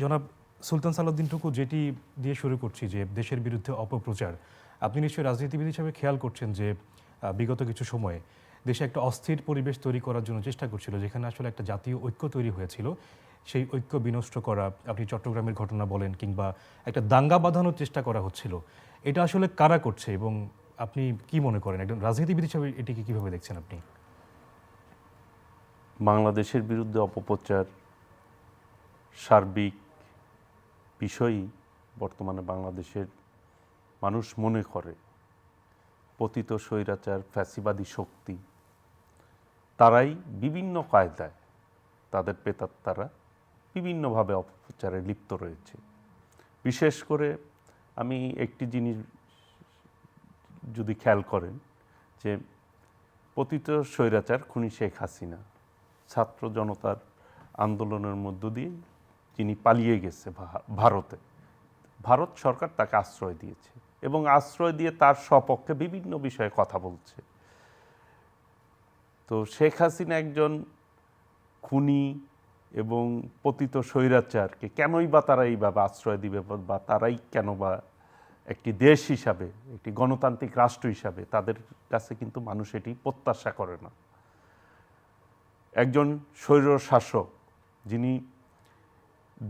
জনাব সুলতান সালাউদ্দিন টুকু যেটি দিয়ে শুরু করছি যে দেশের বিরুদ্ধে অপপ্রচার, আপনি নিশ্চয়ই রাজনীতিবিদ হিসেবে খেয়াল করছেন যে বিগত কিছু সময়ে দেশে একটা অস্থির পরিবেশ তৈরি করার জন্য চেষ্টা করছিল, যেখানে আসলে একটা জাতীয় ঐক্য তৈরি হয়েছিল। সেই ঐক্য বিনষ্ট করা, আপনি চট্টগ্রামের ঘটনা বলেন, কিংবা একটা দাঙ্গা বাঁধানোর চেষ্টা করা হচ্ছিল। এটা আসলে কারা করছে এবং আপনি কি মনে করেন একজন রাজনীতিবিদ হিসেবে এটিকে কিভাবে দেখছেন আপনি? বাংলাদেশের বিরুদ্ধে অপপ্রচার সার্বিক বিষয়ই বর্তমানে বাংলাদেশের মানুষ মনে করে পতিত স্বৈরাচার ফ্যাসিবাদী শক্তি তারাই বিভিন্ন কায়দায় তাদের প্রেতাত্মারা বিভিন্নভাবে অপপ্রচারে লিপ্ত রয়েছে। বিশেষ করে আমি একটি জিনিস যদি খেয়াল করেন যে পতিত স্বৈরাচার খুনি শেখ হাসিনা ছাত্র জনতার আন্দোলনের মধ্য দিয়ে যিনি পালিয়ে গেছে ভারতে, ভারত সরকার তাকে আশ্রয় দিয়েছে এবং আশ্রয় দিয়ে তার সপক্ষে বিভিন্ন বিষয়ে কথা বলছে। তো শেখ হাসিনা একজন খুনি এবং পতিত স্বৈরাচারকে কেনই বা তারা এইভাবে আশ্রয় দিবে, বা তারাই কেন বা একটি দেশ হিসাবে, একটি গণতান্ত্রিক রাষ্ট্র হিসাবে তাদের কাছে কিন্তু মানুষ এটি প্রত্যাশা করে না। একজন স্বৈরশাসক যিনি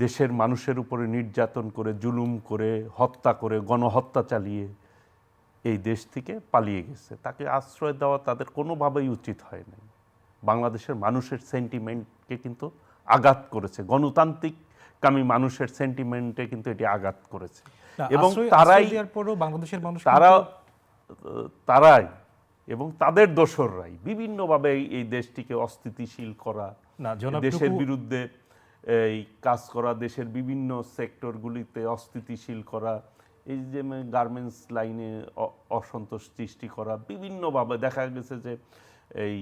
দেশের মানুষের উপরে নির্যাতন করে, জুলুম করে, হত্যা করে, গণহত্যা চালিয়ে এই দেশ থেকে পালিয়ে গেছে, তাকে আশ্রয় দেওয়া তাদের কোনোভাবেই উচিত হয় না। বাংলাদেশের মানুষের সেন্টিমেন্টকে কিন্তু আঘাত করেছে, গণতান্ত্রিককামী মানুষের সেন্টিমেন্টে কিন্তু এটি আঘাত করেছে এবং তারাই এবং তাদের দোসররাই বিভিন্নভাবে এই দেশটিকে অস্থিতিশীল করা, দেশের বিরুদ্ধে এই কাজ করা, দেশের বিভিন্ন সেক্টরগুলিতে অস্থিতিশীল করা, এই যে গার্মেন্টস লাইনে অসন্তোষ সৃষ্টি করা, বিভিন্নভাবে দেখা গেছে যে এই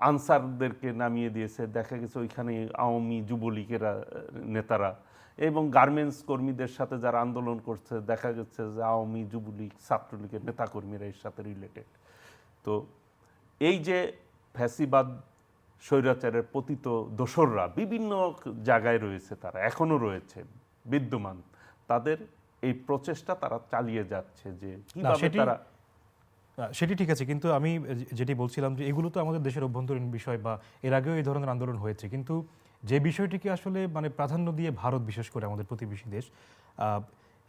আনসারদেরকে নামিয়ে দিয়েছে, দেখা গেছে ওইখানে আওয়ামী যুবলীগেরা নেতারা এবং গার্মেন্টস কর্মীদের সাথে যারা আন্দোলন করছে দেখা যাচ্ছে যে আওয়ামী যুবলীগ ছাত্রলীগের নেতাকর্মীরা এর সাথে রিলেটেড। তো এই যে ফ্যাসিবাদ স্বৈরাচারের পতিত দোসররা বিভিন্ন জায়গায় রয়েছে, তারা এখনও রয়েছে বিদ্যমান, তাদের এই প্রচেষ্টা তারা চালিয়ে যাচ্ছে যে কিভাবে তারা। সেটি ঠিক আছে, কিন্তু আমি যেটি বলছিলাম যে এগুলো তো আমাদের দেশের অভ্যন্তরীণ বিষয়, বা এর আগেও এই ধরনের আন্দোলন হয়েছে, কিন্তু যে বিষয়টিকে আসলে প্রাধান্য দিয়ে ভারত, বিশেষ করে আমাদের প্রতিবেশী দেশ,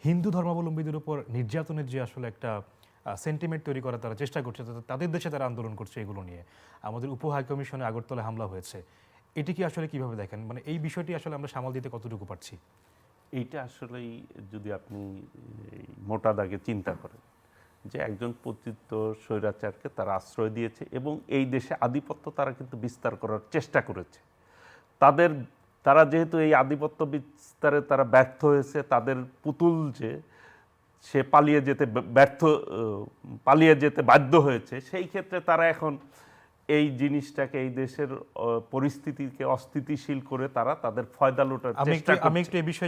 হিন্দু ধর্মাবলম্বীদের উপর নির্যাতনের যে আসলে একটা সেন্টিমেন্ট তৈরি করার তারা চেষ্টা করছে, তাদের দেশে তারা আন্দোলন করছে এগুলো নিয়ে। আমাদের উপ হাইকমিশনে আগরতলায় হামলা হয়েছে, এটি কি আসলে কিভাবে দেখেন? এই বিষয়টি আসলে আমরা সামাল দিতে কতটুকু পারছি? এইটা আসলেই যদি আপনি মোটা দাগে চিন্তা করেন যে একজন পতিত স্বৈরাচারকে তারা আশ্রয় দিয়েছে এবং এই দেশে আধিপত্য তারা কিন্তু বিস্তার করার চেষ্টা করেছে। তারা যেহেতু এই আধিপত্য বিস্তারে তারা ব্যর্থ হয়েছে, তাদের পুতুল যে সে পালিয়ে যেতে বাধ্য হয়েছে, সেই ক্ষেত্রে তারা এখন এই জিনিসটাকে, এই দেশের পরিস্থিতিকে অস্থিতিশীল করে তারা তাদের ফয়দা লুটার চেষ্টা করছে। আমি একটু এই বিষয়ে